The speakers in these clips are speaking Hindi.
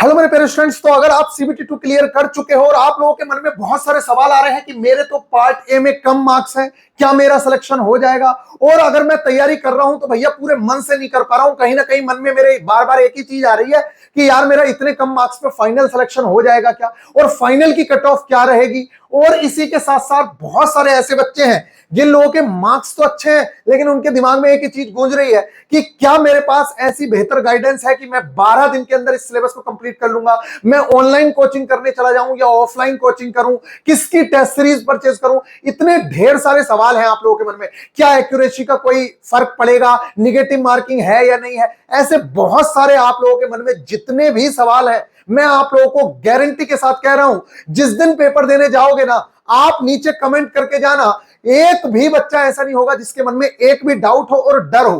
हेलो मेरे प्यारे स्टूडेंट्स। तो अगर आप सीबीटी 2 क्लियर कर चुके हो और आप लोगों के मन में बहुत सारे सवाल आ रहे हैं कि मेरे तो पार्ट ए में कम मार्क्स हैं, क्या मेरा सिलेक्शन हो जाएगा, और अगर मैं तैयारी कर रहा हूं तो भैया पूरे मन से नहीं कर पा रहा हूं, कहीं ना कहीं मन में मेरे बार बार एक ही चीज आ रही है कि यार मेरा इतने कम मार्क्स पे फाइनल सिलेक्शन हो जाएगा क्या, और फाइनल की कट ऑफ क्या रहेगी। और इसी के साथ साथ बहुत सारे ऐसे बच्चे हैं जिन लोगों के मार्क्स तो अच्छे हैं लेकिन उनके दिमाग में एक ही चीज गूंज रही है कि क्या मेरे पास ऐसी बेहतर गाइडेंस है कि मैं 12 दिन के अंदर इस सिलेबस को कंप्लीट कर लूंगा, मैं ऑनलाइन कोचिंग करने चला जाऊं या ऑफलाइन कोचिंग करूं, किसकी टेस्ट सीरीज परचेज करूं। इतने ढेर सारे सवाल हैं आप लोगों के मन में। क्या एक्यूरेसी का कोई फर्क पड़ेगा, निगेटिव मार्किंग है या नहीं है, ऐसे बहुत सारे आप लोगों के मन में जितने भी सवाल हैं, मैं आप लोगों को गारंटी के साथ कह रहा हूं, जिस दिन पेपर देने जाओगे ना, आप नीचे कमेंट करके जाना, एक भी बच्चा ऐसा नहीं होगा जिसके मन में एक भी डाउट हो और डर हो।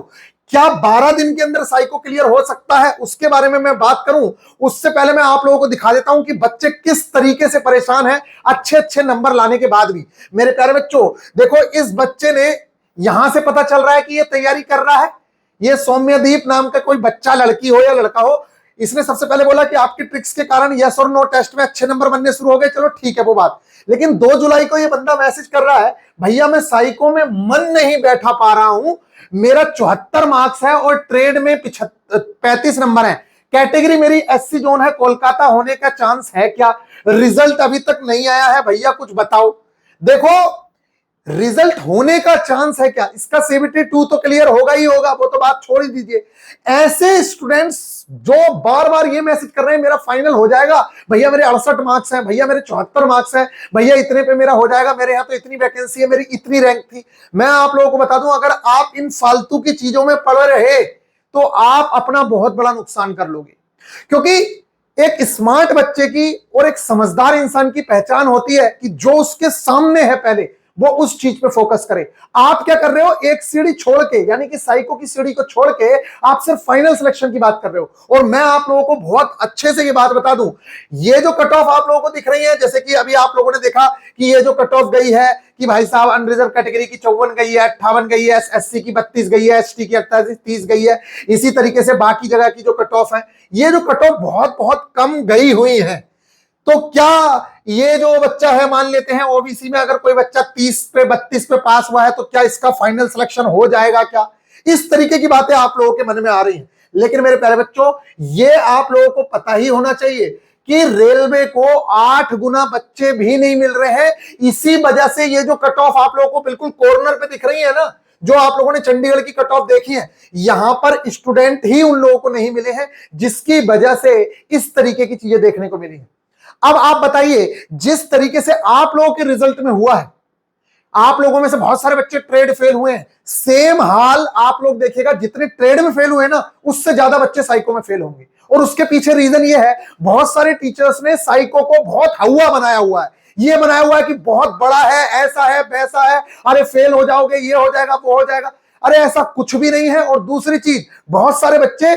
क्या 12 दिन के अंदर साइको क्लियर हो सकता है, उसके बारे में मैं बात करूं उससे पहले मैं आप लोगों को दिखा देता हूं कि बच्चे किस तरीके से परेशान हैं अच्छे अच्छे नंबर लाने के बाद भी। मेरे प्यारे बच्चों देखो, इस बच्चे ने यहां से पता चल रहा है कि ये तैयारी कर रहा है। ये सौम्यदीप नाम का कोई बच्चा, लड़की हो या लड़का हो, इसने सबसे पहले बोला कि आपकी ट्रिक्स के कारण यस और नो टेस्ट में अच्छे नंबर बनने शुरू हो गए। चलो ठीक है वो बात, लेकिन 2 जुलाई को ये बंदा मैसेज कर रहा है, भैया मैं साइको में मन नहीं बैठा पा रहा हूं, मेरा 74 मार्क्स है और ट्रेड में 35 नंबर है, कैटेगरी मेरी एससी जोन है, कोलकाता होने का चांस है क्या, रिजल्ट अभी तक नहीं आया है, भैया कुछ बताओ। देखो, रिजल्ट होने का चांस है क्या, इसका सीबीटी 2 तो क्लियर होगा ही होगा, वो तो बात छोड़ ही दीजिए। ऐसे स्टूडेंट्स जो बार बार ये मैसेज कर रहे हैं मेरा फाइनल हो जाएगा, भैया मेरे 68 मार्क्स हैं, भैया मेरे 74 मार्क्स हैं, भैया इतने पे मेरा हो जाएगा, मेरे यहाँ तो इतनी वैकेंसी है, मेरी इतनी रैंक थी। मैं आप लोगों को बता दूं, अगर आप इन फालतू की चीजों में पड़ रहे तो आप अपना बहुत बड़ा नुकसान कर लोगे। क्योंकि एक स्मार्ट बच्चे की और एक समझदार इंसान की पहचान होती है कि जो उसके सामने है पहले वो उस चीज पे फोकस करे। आप क्या कर रहे हो, एक सीढ़ी छोड़ के, यानी कि साइको की सीढ़ी को छोड़ के आप सिर्फ फाइनल सिलेक्शन की बात कर रहे हो। और मैं आप लोगों को बहुत अच्छे से ये बात बता दूं, ये जो कट ऑफ आप लोगों को दिख रही है, जैसे कि अभी आप लोगों ने देखा कि ये जो कट ऑफ गई है कि भाई साहब अनरिजर्व कैटेगरी की 54 गई है, 58 गई है, एससी की 32 गई है, एसटी की 38 30 गई है, इसी तरीके से बाकी जगह की जो कट ऑफ है, ये जो कट ऑफ बहुत बहुत कम गई हुई है। तो क्या ये जो बच्चा है, मान लेते हैं ओबीसी में अगर कोई बच्चा 30 पे 32 पे पास हुआ है, तो क्या इसका फाइनल सिलेक्शन हो जाएगा क्या, इस तरीके की बातें आप लोगों के मन में आ रही हैं। लेकिन मेरे प्यारे बच्चों, ये आप लोगों को पता ही होना चाहिए कि रेलवे को 8 गुना बच्चे भी नहीं मिल रहे हैं। इसी वजह से ये जो कट ऑफ आप लोगों को बिल्कुल कॉर्नर पे दिख रही है ना, जो आप लोगों ने चंडीगढ़ की कट ऑफ देखी है, यहां पर स्टूडेंट ही उन लोगों को नहीं मिले हैं जिसकी वजह से इस तरीके की चीजें देखने को मिली है। अब आप बताइए, जिस तरीके से आप लोगों के रिजल्ट में हुआ है, आप लोगों में से बहुत सारे बच्चे ट्रेड फेल हुए हैं, सेम हाल आप लोग देखिएगा, जितने ट्रेड में फेल हुए ना, उससे ज्यादा बच्चे साइको में फेल होंगे। और उसके पीछे रीजन ये है, बहुत सारे टीचर्स ने साइको को बहुत हवा बनाया हुआ है, ये बनाया हुआ है कि बहुत बड़ा है, ऐसा है वैसा है, अरे फेल हो जाओगे, ये हो जाएगा वो हो जाएगा। अरे ऐसा कुछ भी नहीं है। और दूसरी चीज, बहुत सारे बच्चे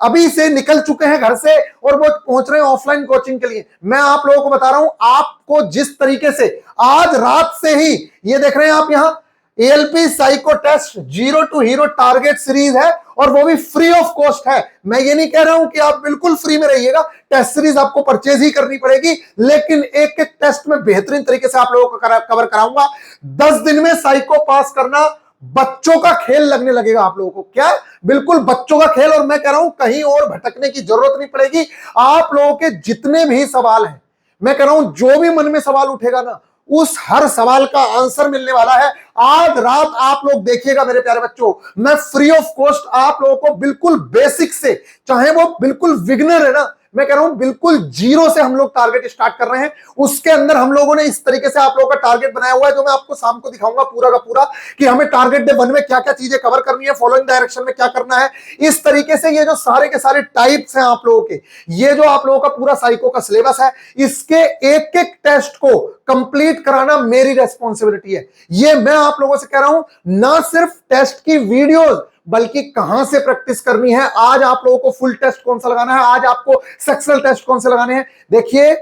अभी से निकल चुके हैं घर से और वो पहुंच रहे हैं ऑफलाइन कोचिंग के लिए। मैं आप लोगों को बता रहा हूं, आपको जिस तरीके से आज रात से ही ये देख रहे हैं आप, यहां ALP psycho test 0 to hero target series है और वो भी फ्री ऑफ कॉस्ट है। मैं ये नहीं कह रहा हूं कि आप बिल्कुल फ्री में रहिएगा, टेस्ट सीरीज आपको परचेज ही करनी पड़ेगी, लेकिन एक एक टेस्ट में बेहतरीन तरीके से आप लोगों को कवर कराऊंगा। 10 दिन में साइको पास करना बच्चों का खेल लगने लगेगा आप लोगों को। क्या, बिल्कुल बच्चों का खेल। और मैं कह रहा हूं कहीं और भटकने की जरूरत नहीं पड़ेगी। आप लोगों के जितने भी सवाल हैं, मैं कह रहा हूं जो भी मन में सवाल उठेगा ना, उस हर सवाल का आंसर मिलने वाला है। आज रात आप लोग देखिएगा मेरे प्यारे बच्चों, मैं फ्री ऑफ कॉस्ट आप लोगों को बिल्कुल बेसिक से, चाहे वो बिल्कुल बिगिनर है ना, मैं कह रहा हूं बिल्कुल जीरो से हम लोग टारगेट स्टार्ट कर रहे हैं। उसके अंदर हम लोगों ने इस तरीके से आप लोगों का टारगेट बनाया हुआ है, जो मैं आपको शाम को दिखाऊंगा पूरा का पूरा, कि हमें टारगेट डे 1 में क्या क्या चीजें कवर करनी है, फॉलोइंग डायरेक्शन में क्या करना है। इस तरीके से ये जो सारे के सारे टाइप्स हैं आप लोगों के, ये जो आप लोगों का पूरा साइको का सिलेबस है, इसके एक एक टेस्ट को कंप्लीट कराना मेरी रेस्पॉन्सिबिलिटी है। ये मैं आप लोगों से कह रहा हूं, ना सिर्फ टेस्ट की वीडियोस, बल्कि कहां से प्रैक्टिस करनी है, आज आप लोगों को फुल टेस्ट कौन सा लगाना है, आज आपको सेक्शनल टेस्ट कौन से लगाने हैं। देखिए,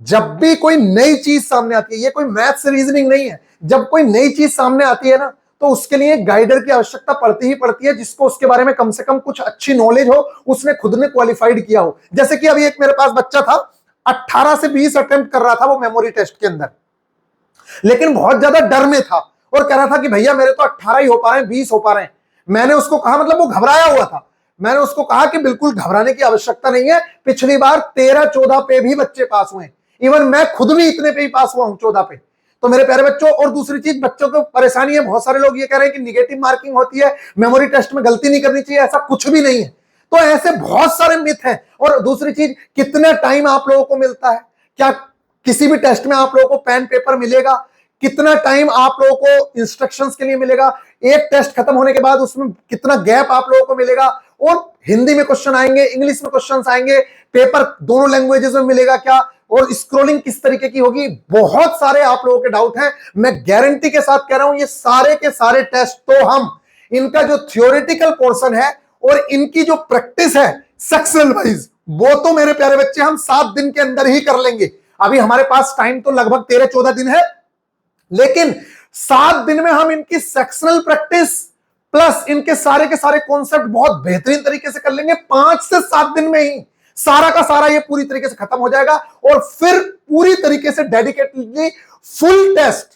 जब भी कोई नई चीज सामने आती है, ये कोई मैथ्स रीजनिंग नहीं है, जब कोई नई चीज सामने आती है ना, तो उसके लिए गाइडर की आवश्यकता पड़ती ही पड़ती है, जिसको उसके बारे में कम से कम कुछ अच्छी नॉलेज हो, उसने खुद ने क्वालिफाइड किया हो। जैसे कि अभी एक मेरे पास बच्चा था, 18 से 20 अटेम्प्ट कर रहा था वो मेमोरी टेस्ट के अंदर, लेकिन बहुत ज्यादा डर में था और कह रहा था कि भैया मेरे तो 18 ही हो पा रहे हैं, 20 हो पा रहे हैं। मैंने उसको कहा, मतलब वो घबराया हुआ था, मैंने उसको कहा कि बिल्कुल घबराने की आवश्यकता नहीं है, पिछली बार 13-14 पे भी बच्चे पास हुए, इवन मैं खुद भी इतने पे ही पास हुआ हूं, 14 पे। तो मेरे प्यारे बच्चों, और दूसरी चीज, बच्चों को परेशानी है, बहुत सारे लोग ये कह रहे हैं कि निगेटिव मार्किंग होती है, मेमोरी टेस्ट में गलती नहीं करनी चाहिए, ऐसा कुछ भी नहीं है। तो ऐसे बहुत सारे मिथ हैं। और दूसरी चीज, कितना टाइम आप लोगों को मिलता है, क्या किसी भी टेस्ट में आप लोगों को पेन पेपर मिलेगा, कितना टाइम आप लोगों को इंस्ट्रक्शंस के लिए मिलेगा, एक टेस्ट खत्म होने के बाद उसमें कितना गैप आप लोगों को मिलेगा, और हिंदी में क्वेश्चन आएंगे, इंग्लिश में क्वेश्चन आएंगे, पेपर दोनों लैंग्वेजेस में मिलेगा क्या, और स्क्रोलिंग किस तरीके की होगी, बहुत सारे आप लोगों के डाउट हैं। मैं गारंटी के साथ कह रहा हूं, ये सारे के सारे टेस्ट तो हम, इनका जो थियोरेटिकल पोर्शन है और इनकी जो प्रैक्टिस है सेक्शनल वाइज, वो तो मेरे प्यारे बच्चे हम 7 दिन के अंदर ही कर लेंगे। अभी हमारे पास टाइम तो लगभग 13-14 दिन है, लेकिन 7 दिन में हम इनकी सेक्शनल प्रैक्टिस प्लस इनके सारे के सारे कॉन्सेप्ट बहुत बेहतरीन तरीके से कर लेंगे। 5 से 7 दिन में ही सारा का सारा ये पूरी तरीके से खत्म हो जाएगा, और फिर पूरी तरीके से डेडिकेटेडली फुल टेस्ट,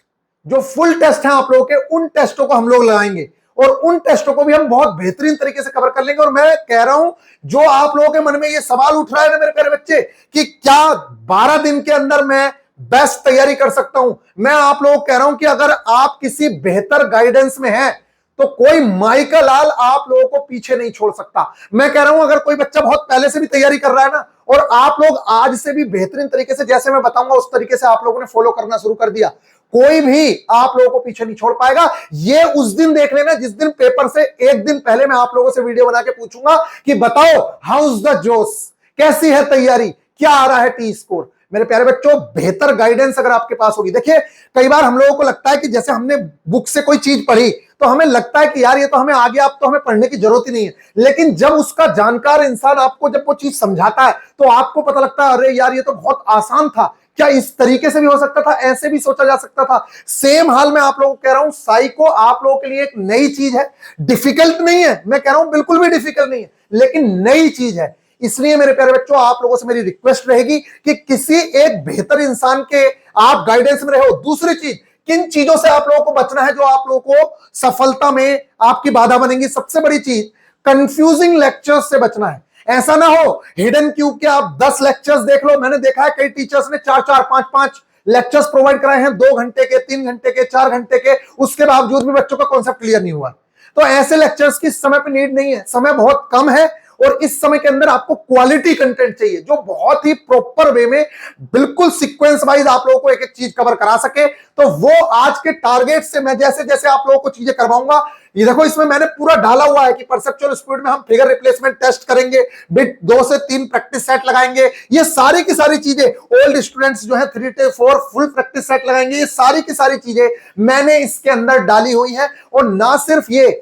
जो फुल टेस्ट है आप लोगों के, उन टेस्टों को हम लोग लगाएंगे, और उन टेस्टों को भी हम बहुत बेहतरीन तरीके से कवर कर लेंगे। और मैं कह रहा हूं, जो आप लोगों के मन में ये सवाल उठ रहा है ना मेरे प्यारे बच्चे, कि क्या 12 दिन के अंदर मैं बेस्ट तैयारी कर सकता हूं, मैं आप लोगों को कह रहा हूं कि अगर आप किसी बेहतर गाइडेंस में हैं, तो कोई माइका लाल आप लोगों को पीछे नहीं छोड़ सकता। मैं कह रहा हूं, अगर कोई बच्चा बहुत पहले से भी तैयारी कर रहा है ना, और आप लोग आज से भी बेहतरीन तरीके से, जैसे मैं बताऊंगा उस तरीके से आप लोगों ने फॉलो करना शुरू कर दिया, कोई भी आप लोगों को पीछे नहीं छोड़ पाएगा। ये उस दिन देख लेना जिस दिन पेपर से एक दिन पहले मैं आप लोगों से वीडियो बना के पूछूंगा कि बताओ हाउस द जोश, कैसी है तैयारी, क्या आ रहा है टी स्कोर। मेरे प्यारे बच्चों, बेहतर गाइडेंस अगर आपके पास होगी, देखिए कई बार हम लोगों को लगता है कि जैसे हमने बुक से कोई चीज पढ़ी तो हमें लगता है कि यार ये तो हमें आ गया, अब तो हमें पढ़ने की जरूरत ही नहीं है। लेकिन जब उसका जानकार इंसान आपको जब वो चीज समझाता है, तो आपको पता लगता है, अरे यार ये तो बहुत आसान था, क्या इस तरीके से भी हो सकता था, ऐसे भी सोचा जा सकता था। सेम हाल मैं आप लोगों को कह रहा हूं, साइको आप लोगों के लिए एक नई चीज है, डिफिकल्ट नहीं है, मैं कह रहा हूं बिल्कुल भी डिफिकल्ट नहीं है, लेकिन नई चीज है। इसलिए मेरे प्यारे बच्चों, आप लोगों से मेरी रिक्वेस्ट रहेगी कि किसी एक बेहतर इंसान के आप गाइडेंस में रहो। दूसरी चीज, किन चीजों से आप लोगों को बचना है जो आप लोगों को सफलता में आपकी बाधा बनेंगी। सबसे बड़ी चीज, कंफ्यूजिंग लेक्चर्स से बचना है। ऐसा ना हो हिडन क्यूब के आप 10 लेक्चर्स देख लो, मैंने देखा है कई टीचर्स ने 4-4, 5-5 लेक्चर्स प्रोवाइड कराए हैं, 2 घंटे के, 3 घंटे के, 4 घंटे के, उसके बावजूद भी बच्चों का कॉन्सेप्ट क्लियर नहीं हुआ। तो ऐसे लेक्चर्स की समय पे नीड नहीं है, समय बहुत कम है, और इस समय के अंदर आपको क्वालिटी कंटेंट चाहिए जो बहुत ही प्रॉपर वे में, बिल्कुल सीक्वेंस वाइज आप लोगों को एक एक चीज कवर करा सके। तो वो आज के टारगेट से मैं जैसे जैसे आप लोगों को चीजें करवाऊंगा, ये देखो इसमें मैंने पूरा डाला हुआ है कि परसेप्चुअल स्पीड में हम फिगर रिप्लेसमेंट टेस्ट करेंगे, बिट 2 से 3 प्रैक्टिस सेट लगाएंगे, ये सारी की सारी चीजें, ओल्ड स्टूडेंट्स जो है 3 से 4 फुल प्रैक्टिस सेट लगाएंगे, ये सारी की सारी चीजें मैंने इसके अंदर डाली हुई है। और ना सिर्फ ये,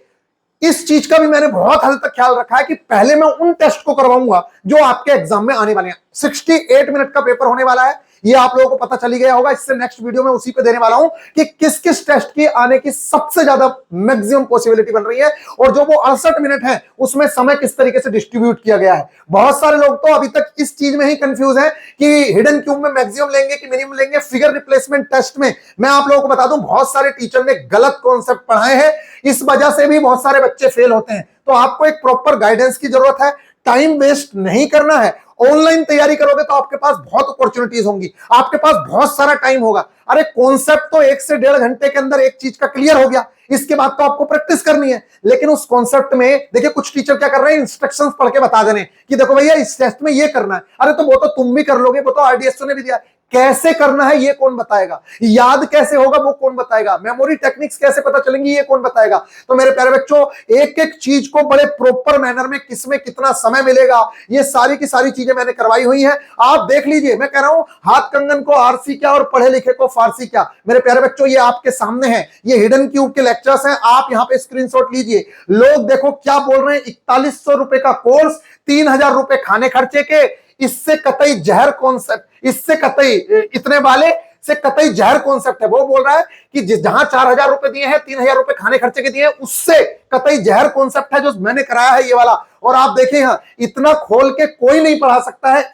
इस चीज का भी मैंने बहुत हद तक ख्याल रखा है कि पहले मैं उन टेस्ट को करवाऊंगा जो आपके एग्जाम में आने वाले हैं। 68 मिनट का पेपर होने वाला है, ये आप लोगों को पता चली गया होगा। इससे नेक्स्ट वीडियो में उसी पे देने वाला हूं कि किस किस टेस्ट की आने की सबसे ज्यादा मैक्सिमम पॉसिबिलिटी बन रही है, और जो वो 68 मिनट है उसमें समय किस तरीके से डिस्ट्रीब्यूट किया गया है। बहुत सारे लोग तो अभी तक इस चीज में ही कंफ्यूज हैं कि हिडन क्यूब में मैक्सिमम लेंगे कि मिनिमम लेंगे। फिगर रिप्लेसमेंट टेस्ट में मैं आप लोगों को बता दूं, बहुत सारे टीचर ने गलत कॉन्सेप्ट पढ़ाए हैं, इस वजह से भी बहुत सारे बच्चे फेल होते हैं। तो आपको एक प्रॉपर गाइडेंस की जरूरत है, टाइम वेस्ट नहीं करना है। ऑनलाइन तैयारी करोगे तो आपके पास बहुत अपॉर्चुनिटीज होंगी, आपके पास बहुत सारा टाइम होगा। अरे कॉन्सेप्ट तो 1 से 1.5 घंटे के अंदर एक चीज का क्लियर हो गया, इसके बाद तो आपको प्रैक्टिस करनी है। लेकिन उस कॉन्सेप्ट में देखिए कुछ टीचर क्या कर रहे हैं, इंस्ट्रक्शंस पढ़ के बता दे रहे हैं कि देखो भैया इस टेस्ट में ये करना है। अरे तो वो तो तुम भी कर लोगे, वो तो आरडीएसओ ने भी दिया, कैसे करना है ये कौन बताएगा, याद कैसे होगा वो कौन बताएगा, मेमोरी टेक्निक्स कैसे पता चलेंगी ये कौन बताएगा। तो मेरे प्यारे बच्चों, एक एक चीज को बड़े प्रॉपर मैनर में किसमें कितना समय मिलेगा, ये सारी की सारी चीजें मैंने करवाई हुई हैं। आप देख लीजिए, मैं कह रहा हूं हाथ कंगन को आरसी क्या और पढ़े लिखे को फारसी क्या। मेरे प्यारे बच्चों, ये आपके सामने है, ये हिडन क्यूब के लेक्चर्स हैं, आप यहां पे स्क्रीनशॉट लीजिए। लोग देखो क्या बोल रहे हैं, 4100 रुपए का कोर्स, 3000 रुपए खाने खर्चे के, इससे कतई जहर कॉन्सेप्ट, इससे कतई इतने वाले से कतई जहर कॉन्सेप्ट है। वो बोल रहा है कि जहां 4,000 रुपए दिए हैं, 3,000 रुपए खाने खर्चे के दिए हैं, उससे कतई जहर कॉन्सेप्ट है जो मैंने कराया है ये वाला। और आप देखें यहां इतना खोल के कोई नहीं पढ़ा सकता है।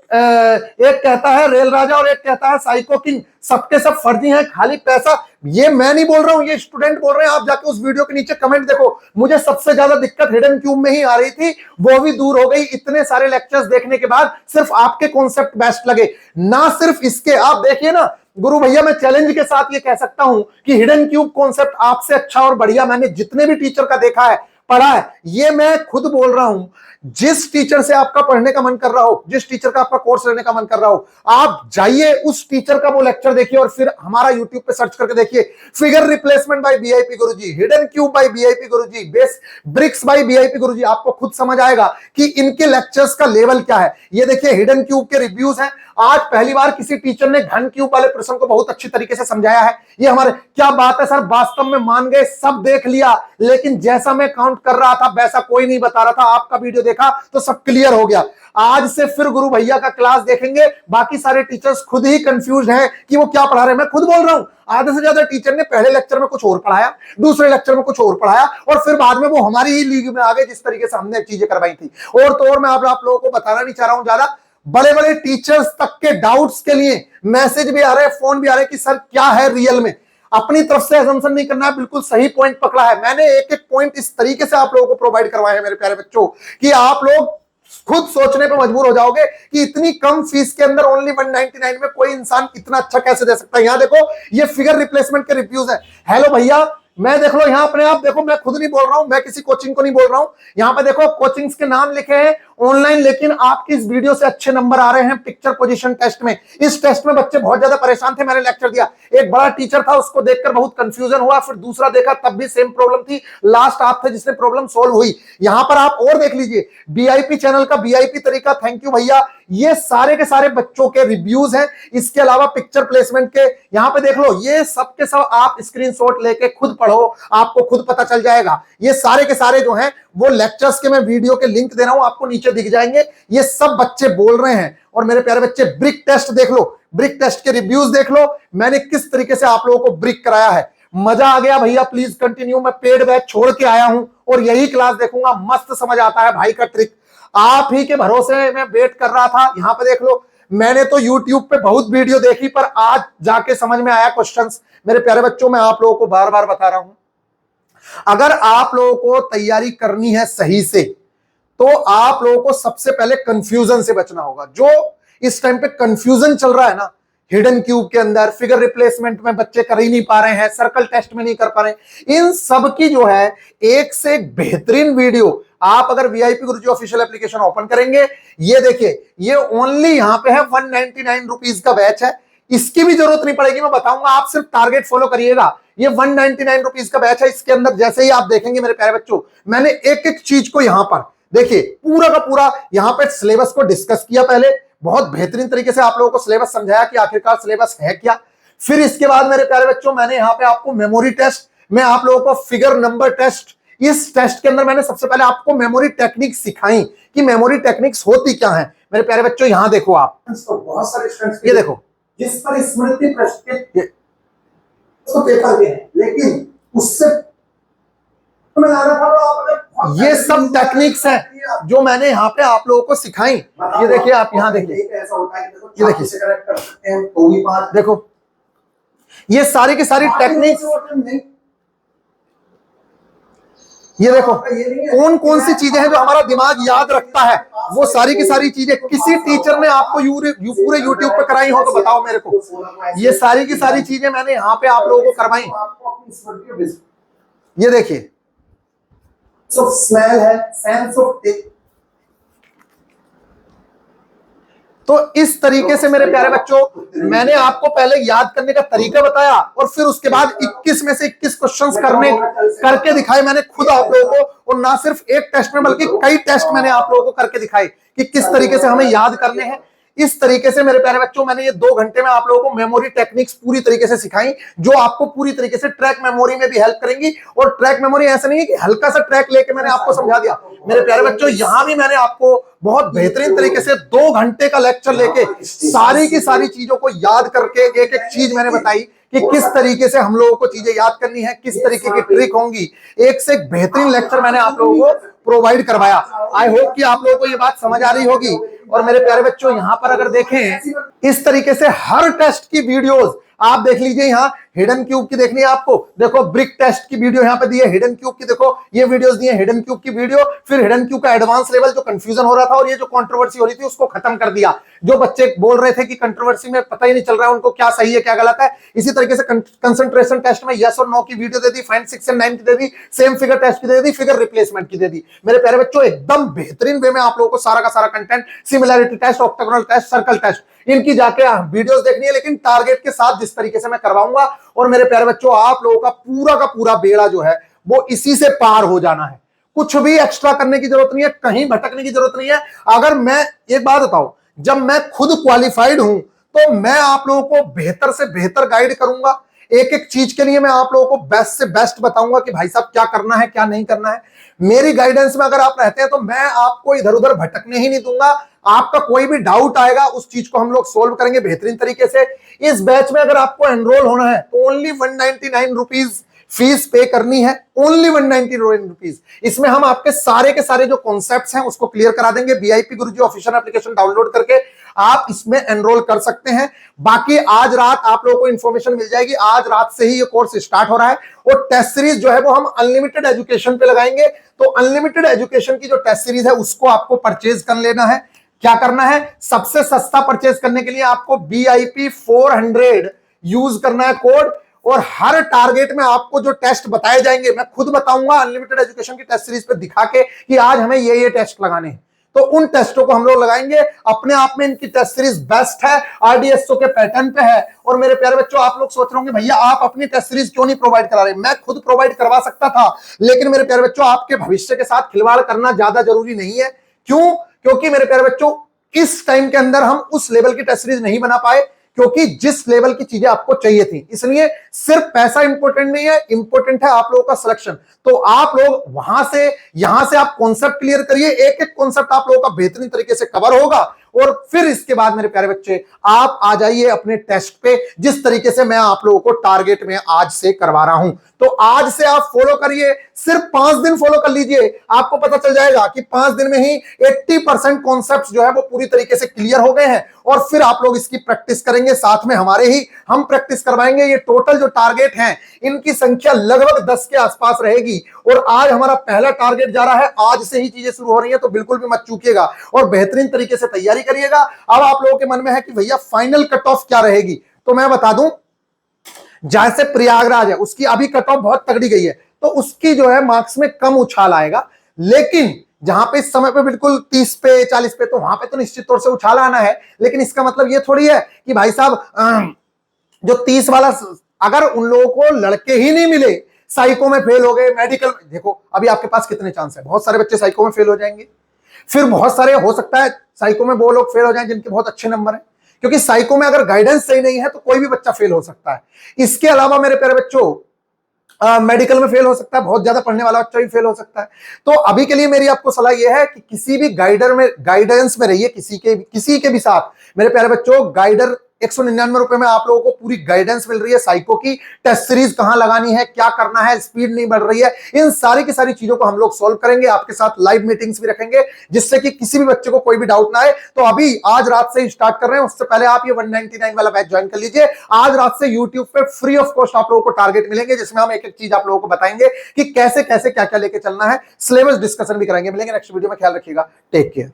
एक कहता है रेल राजा और एक कहता है साइको किंग, सबके सब फर्जी हैं, खाली पैसा। ये मैं नहीं बोल रहा हूं, ये स्टूडेंट बोल रहे हैं। आप जाके उस वीडियो के नीचे कमेंट देखो। मुझे सबसे ज्यादा दिक्कत हिडन क्यूब में ही आ रही थी, वो भी दूर हो गई इतने सारे लेक्चर्स देखने के बाद। सिर्फ आपके कॉन्सेप्ट बेस्ट लगे, ना सिर्फ इसके। आप देखिए ना गुरु भैया, मैं चैलेंज के साथ ये कह सकता हूं कि हिडन क्यूब कॉन्सेप्ट आपसे अच्छा और बढ़िया मैंने जितने भी टीचर का देखा है, पढ़ा है। ये मैं खुद बोल रहा हूं। जिस टीचर से आपका पढ़ने का मन कर रहा हो, जिस टीचर का आपका कोर्स लेने का मन कर रहा हो, आप जाइए उस टीचर का वो लेक्चर देखिए और फिर हमारा यूट्यूब पे सर्च करके देखिए, figure replacement by BIP Guruji, hidden cube by BIP Guruji, base bricks by BIP Guruji. आपको खुद समझ आएगा कि इनके लेक्चर्स का लेवल क्या है। ये देखिए हिडन क्यूब के रिव्यूज हैं। आज पहली बार किसी टीचर ने घन क्यूब वाले प्रश्न को बहुत अच्छी तरीके से समझाया है। ये हमारे क्या बात है सर, वास्तव में मान गए, सब देख लिया, लेकिन जैसा मैं काउंट कर रहा था वैसा कोई नहीं बता रहा था। आपका वीडियो देखा तो सब क्लियर हो गया। आज से फिर गुरु भैया का क्लास देखेंगे, बाकी सारे टीचर्स खुद ही कंफ्यूज हैं कि वो क्या पढ़ा रहे हैं। मैं खुद बोल रहा हूं, आधे से ज्यादा टीचर ने पहले लेक्चर में कुछ और पढ़ाया, दूसरे लेक्चर में कुछ और पढ़ाया, और फिर बाद में वो हमारी ही लीग में आ गए जिस तरीके से हमने चीजें करवाई थी। और तो और मैं आप लोगों को बताना नहीं चाह रहा हूं ज्यादा, बड़े बड़े टीचर्स तक के डाउट्स के लिए मैसेज भी आ रहे हैं, फोन भी आ रहे हैं कि सर क्या है रियल में। अपनी तरफ से असम्पशन नहीं करना है, बिल्कुल सही पॉइंट पकड़ा है मैंने। एक एक पॉइंट इस तरीके से आप लोगों को प्रोवाइड करवाए हैं मेरे प्यारे बच्चों कि आप लोग खुद सोचने पे मजबूर हो जाओगे कि इतनी कम फीस के अंदर ओनली 199 में कोई इंसान इतना अच्छा कैसे दे सकता है। यहां देखो ये फिगर रिप्लेसमेंट के रिव्यूज है। हेलो भैया, मैं देख लो यहां अपने आप देखो, मैं खुद नहीं बोल रहा हूं, मैं किसी कोचिंग को नहीं बोल रहा हूं। यहां पे देखो कोचिंग्स के नाम लिखे हैं ऑनलाइन, लेकिन आपकी इस वीडियो से अच्छे नंबर आ रहे हैं पिक्चर पोजीशन टेस्ट में। इस टेस्ट में बच्चे बहुत ज्यादा परेशान थे, मैंने लेक्चर दिया। एक बड़ा टीचर था, उसको देखकर बहुत कंफ्यूजन हुआ, फिर दूसरा देखा तब भी सेम प्रॉब्लम थी, लास्ट आप थे जिसने प्रॉब्लम सोल्व हुई। यहां पर आप और देख लीजिए बीआईपी चैनल का बीआईपी तरीका, थैंक यू भैया। ये सारे के सारे बच्चों के रिव्यूज हैं। इसके अलावा पिक्चर प्लेसमेंट के यहां पे देख लो, ये सब के सब आप स्क्रीनशॉट लेके खुद पढ़ो, आपको खुद पता चल जाएगा। ये सारे के सारे जो हैं वो लेक्चर्स के मैं वीडियो के लिंक दे रहा हूं, आपको नीचे दिख जाएंगे। ये सब बच्चे बोल रहे हैं। और मेरे प्यारे बच्चे ब्रिक टेस्ट देख लो, ब्रिक टेस्ट के रिव्यूज देख लो, मैंने किस तरीके से आप लोगों को ब्रिक कराया है। मजा आ गया भैया, प्लीज कंटिन्यू। मैं पेड बैच छोड़ के आया हूं और यही क्लास देखूंगा, मस्त समझ आता है भाई का ट्रिक। आप ही के भरोसे मैं वेट कर रहा था। यहां पे देख लो, मैंने तो YouTube पे बहुत वीडियो देखी, पर आज जाके समझ में आया क्वेश्चंस। मेरे प्यारे बच्चों, मैं आप लोगों को बार बार बता रहा हूं, अगर आप लोगों को तैयारी करनी है सही से, तो आप लोगों को सबसे पहले कंफ्यूजन से बचना होगा। जो इस टाइम पे कंफ्यूजन चल रहा है ना, हिडन क्यूब के अंदर फिगर रिप्लेसमेंट में बच्चे कर ही नहीं पा रहे हैं, सर्कल टेस्ट में नहीं कर पा रहे हैं, इन सब की जो है एक से एक बेहतरीन वीडियो आप अगर वीआईपी गुरुजी ऑफिशियल एप्लीकेशन ओपन करेंगे, ये देखिए, ये ओनली यहां पे है 199 रुपीज का बैच है। इसकी भी जरूरत नहीं पड़ेगी, मैं बताऊंगा, आप सिर्फ टारगेट फॉलो करिएगा। ये 199 रुपीज का बैच है। इसके अंदर जैसे ही आप देखेंगे मेरे प्यारे बच्चों, मैंने एक एक चीज को यहां पर देखिए पूरा का पूरा यहां पे सिलेबस को डिस्कस किया। पहले बहुत बेहतरीन तरीके से आप लोगों को सिलेबस समझाया कि आखिरकार सिलेबस है क्या। फिर इसके बाद मेरे प्यारे बच्चों, मैंने यहां पे आपको मेमोरी टेस्ट, मैं आप लोगों को फिगर नंबर टेस्ट, इस टेस्ट के अंदर मैंने सबसे पहले आपको मेमोरी टेक्निक सिखाई कि मेमोरी टेक्निक्स होती क्या है। मेरे प्यारे बच्चों यहां देखो आप, बहुत सारे स्टूडेंट्स ये देखो जिस पर स्मृति प्रश्न के उसको पेपर में है, लेकिन उससे मैं लाना था तो आप ये सब टेक्निक्स हैं जो मैंने यहाँ पे आप लोगों को सिखाई। ये देखिए आप यहाँ देखिए, ये देखिए, देखो ये सारी की सारी टेक्निक्स। ये देखो कौन कौन सी चीजें हैं जो हमारा दिमाग याद रखता है, वो सारी की सारी चीजें किसी टीचर ने आपको पूरे YouTube पे कराई हो तो बताओ मेरे को। ये सारी की सारी चीजें मैंने यहाँ पे आप लोगों को करवाई। ये देखिए, स्मेल है, सेंस ऑफ टेस्ट। तो इस तरीके से मेरे प्यारे बच्चों, मैंने आपको पहले याद करने का तरीका बताया और फिर उसके बाद 21 में से 21 क्वेश्चंस करके दिखाए मैंने खुद आप लोगों को। और ना सिर्फ एक टेस्ट में बल्कि कई टेस्ट मैंने आप लोगों को करके दिखाए कि किस तरीके से हमें याद करने हैं। इस तरीके से मेरे प्यारे बच्चों मैंने ये 2 घंटे में आप लोगों को मेमोरी टेक्निक्स पूरी तरीके से सिखाई, जो आपको पूरी तरीके से ट्रैक मेमोरी में भी हेल्प करेंगी। और ट्रैक मेमोरी ऐसा नहीं है कि हल्का सा ट्रैक लेके मैंने आपको समझा दिया मेरे प्यारे बच्चों, यहां भी मैंने आपको बहुत बेहतरीन तरीके से 2 घंटे का लेक्चर लेके सारी की सारी चीजों को याद करके एक एक चीज मैंने बताई कि किस तरीके से हम लोगों को चीजें याद करनी है, किस तरीके की ट्रिक होंगी। एक से एक बेहतरीन लेक्चर मैंने आप लोगों को प्रोवाइड करवाया। आई होप कि आप लोगों को ये बात समझ आ रही होगी। और मेरे प्यारे बच्चों यहां पर अगर देखें इस तरीके से हर टेस्ट की वीडियोस आप देख लीजिए, यहां हिडन क्यूब की देखनी है आपको, देखो ब्रिक टेस्ट की वीडियो यहां पे दी है, हिडन क्यूब की देखो ये वीडियोस दी है, हिडन क्यूब की वीडियो, फिर हिडन क्यूब का एडवांस लेवल जो कंफ्यूजन हो रहा था और ये जो कंट्रोवर्सी हो रही थी उसको खत्म कर दिया। जो बच्चे बोल रहे थे कि कंट्रोवर्सी में पता ही नहीं चल रहा है उनको क्या सही है क्या गलत है, इसी तरीके से कंसंट्रेशन टेस्ट में यस और नो की video they the, find 6 and 9 की दे दी, सेम फिगर टेस्ट की दे दी, फिगर रिप्लेसमेंट की दे दी। मेरे प्यारे बच्चों एकदम बेहतरीन वे में आप लोगों को सारा का सारा content, similarity test, octagonal test, circle test, इनकी जाके वीडियोस देखनी है, लेकिन टारगेट के साथ जिस तरीके से मैं करवाऊंगा। और मेरे प्यारे बच्चों आप लोगों का पूरा बेड़ा जो है वो इसी से पार हो जाना है। कुछ भी एक्स्ट्रा करने की जरूरत नहीं है, कहीं भटकने की जरूरत नहीं है। अगर मैं एक बात बताऊं, जब मैं खुद क्वालिफाइड हूं तो मैं आप लोगों को बेहतर से बेहतर गाइड करूंगा। एक एक चीज के लिए मैं आप लोगों को बेस्ट से बेस्ट बताऊंगा कि भाई साहब क्या करना है क्या नहीं करना है। मेरी गाइडेंस में अगर आप रहते हैं तो मैं आपको इधर उधर भटकने ही नहीं दूंगा। आपका कोई भी डाउट आएगा उस चीज को हम लोग सोल्व करेंगे बेहतरीन तरीके से। इस बैच में अगर आपको एनरोल होना है तो ओनली 199 रुपीज फीस पे करनी है, ओनली 199 रुपीज। इसमें हम आपके सारे के सारे जो कॉन्सेप्ट्स हैं उसको क्लियर करा देंगे। वीआईपी गुरुजी ऑफिशियल एप्लीकेशन डाउनलोड करके आप इसमें एनरोल कर सकते हैं। बाकी आज रात आप लोगों को इंफॉर्मेशन मिल जाएगी, आज रात से ही ये कोर्स स्टार्ट हो रहा है। और टेस्ट सीरीज जो है वो हम अनलिमिटेड एजुकेशन पे लगाएंगे। तो अनलिमिटेड एजुकेशन की जो टेस्ट सीरीज है उसको आपको परचेज कर लेना है। क्या करना है, सबसे सस्ता परचेज करने के लिए आपको BIP 400 यूज करना है कोड। और हर टारगेट में आपको जो टेस्ट बताए जाएंगे मैं खुद बताऊंगा अनलिमिटेड एजुकेशन की टेस्ट सीरीज पे दिखा के कि आज हमें ये टेस्ट लगाने हैं, तो उन टेस्टों को हम लोग लगाएंगे। अपने आप में इनकी टेस्ट सीरीज बेस्ट है, RDSO के पैटर्न पे है। और मेरे प्यारे बच्चों आप लोग सोच रहे होंगे भैया आप अपनी टेस्ट सीरीज क्यों नहीं प्रोवाइड करा रहे। मैं खुद प्रोवाइड करवा सकता था, लेकिन मेरे प्यारे बच्चों आपके भविष्य के साथ खिलवाड़ करना ज्यादा जरूरी नहीं है। क्यों? क्योंकि मेरे प्यारे बच्चों इस टाइम के अंदर हम उस लेवल की टेस्ट सीरीज नहीं बना पाए, क्योंकि जिस लेवल की चीजें आपको चाहिए थी। इसलिए सिर्फ पैसा इंपॉर्टेंट नहीं है, इंपॉर्टेंट है आप लोगों का सिलेक्शन। तो आप लोग वहां से यहां से आप कॉन्सेप्ट क्लियर करिए, एक एक कॉन्सेप्ट आप लोगों का बेहतरीन तरीके से कवर होगा। और फिर इसके बाद मेरे प्यारे बच्चे आप आ जाइए अपने टेस्ट पे, जिस तरीके से मैं आप लोगों को टारगेट में आज से करवा रहा हूं। तो आज से आप फॉलो करिए, सिर्फ 5 दिन फॉलो कर लीजिए, आपको पता चल जाएगा कि 5 दिन में ही 80% कॉन्सेप्ट जो है वो पूरी तरीके से क्लियर हो गए हैं। और फिर आप लोग इसकी प्रैक्टिस करेंगे, साथ में हमारे ही हम प्रैक्टिस करवाएंगे। ये टोटल जो टारगेट हैं इनकी संख्या लगभग 10 के आसपास रहेगी। और आज हमारा पहला टारगेट जा रहा है, आज से ही चीजें शुरू हो रही है, तो बिल्कुल भी मत चूकिएगा और बेहतरीन तरीके से तैयारी करिएगा। अब आप लोगों के मन में है कि भैया फाइनल कट ऑफ क्या रहेगी, तो मैं बता दूं, जैसे प्रयागराज है उसकी अभी कट ऑफ बहुत तगड़ी गई है, तो उसकी जो है मार्क्स में कम उछाल आएगा। लेकिन जहां पे इस समय पे बिल्कुल 30 पे 40 पे, तो वहां पे तो निश्चित तौर से उछाल आना है। लेकिन इसका मतलब ये थोड़ी है कि भाई साहब जो 30 वाला, अगर उन लोगों को लड़के ही नहीं मिले, साइको में फेल हो गए, मेडिकल, देखो अभी आपके पास कितने चांस है, बहुत सारे बच्चे साइको में फेल हो जाएंगे। फिर बहुत सारे हो सकता है साइको में वो लोग फेल हो जाएं जिनके बहुत अच्छे नंबर हैं, क्योंकि साइको में अगर गाइडेंस सही नहीं है तो कोई भी बच्चा फेल हो सकता है। इसके अलावा मेरे प्यारे बच्चों मेडिकल में फेल हो सकता है, बहुत ज्यादा पढ़ने वाला बच्चा भी फेल हो सकता है। तो अभी के लिए मेरी आपको सलाह यह है कि किसी भी गाइडेंस में रहिए, किसी के भी साथ। मेरे प्यारे बच्चों गाइडर 199 रुपए में आप लोगों को पूरी गाइडेंस मिल रही है, साइको की टेस्ट सीरीज कहां लगानी है, क्या करना है, स्पीड नहीं बढ़ रही है, इन सारी की सारी चीजों को हम लोग सॉल्व करेंगे। आपके साथ लाइव मीटिंग्स भी रखेंगे, जिससे कि किसी भी बच्चे को कोई भी डाउट ना आए। तो अभी आज रात से स्टार्ट कर रहे हैं, उससे पहले आप ये 199 वाला बैच ज्वाइन कर लीजिए। आज रात से यूट्यूब पे फ्री ऑफ कॉस्ट आप लोगों को टारगेट मिलेंगे, जिसमें हम एक एक चीज आप लोगों को बताएंगे कि कैसे कैसे क्या क्या लेके चलना है। सिलेबस डिस्कशन भी करेंगे। मिलेंगे नेक्स्ट वीडियो में, ख्याल रखिएगा, टेक केयर।